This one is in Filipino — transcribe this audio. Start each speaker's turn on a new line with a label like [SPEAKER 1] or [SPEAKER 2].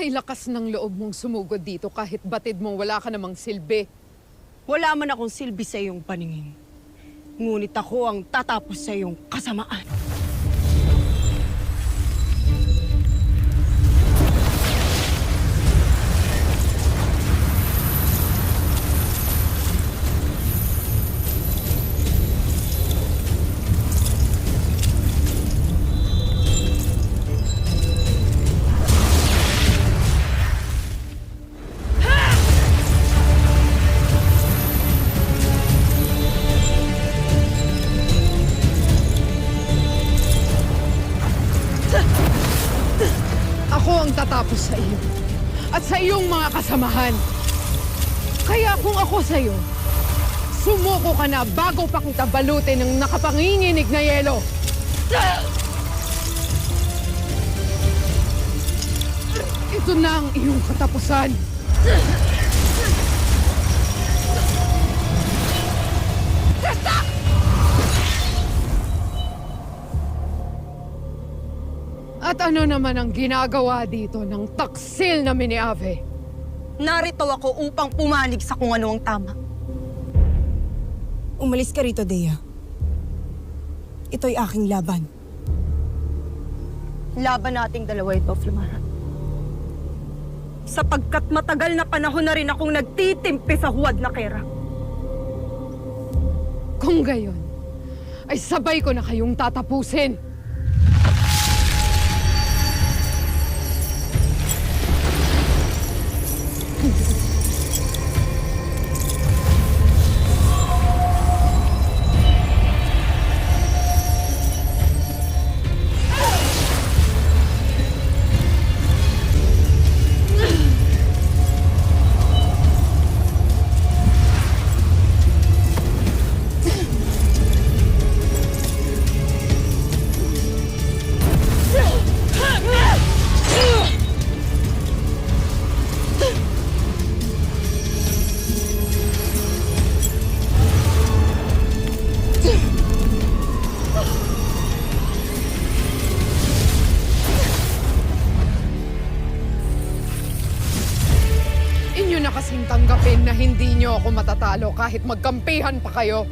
[SPEAKER 1] Ay, lakas ng loob mong sumugod dito kahit batid mong wala ka namang silbi.
[SPEAKER 2] Wala man akong silbi sa iyong paningin. Ngunit ako ang tatapos sa iyong kasamaan.
[SPEAKER 1] Ako ang tatapos sa iyo at sa iyong mga kasamahan. Kaya kung ako sa iyo, sumuko ka na bago pa kita balutin ng nakapanginginig na yelo. Ito na ang iyong katapusan. At ano naman ang ginagawa dito ng taksil na Miniave?
[SPEAKER 2] Narito ako upang pumanig sa kung ano ang tama.
[SPEAKER 3] Umalis ka rito, Dea. Ito'y aking laban.
[SPEAKER 2] Laban nating dalawa ito, Flamara. Sapagkat matagal na panahon na rin akong nagtitimpi sa huwad na kera.
[SPEAKER 1] Kung gayon, ay sabay ko na kayong tatapusin. Inyo na kasing tanggapin na hindi nyo ako matatalo kahit magkampihan pa kayo.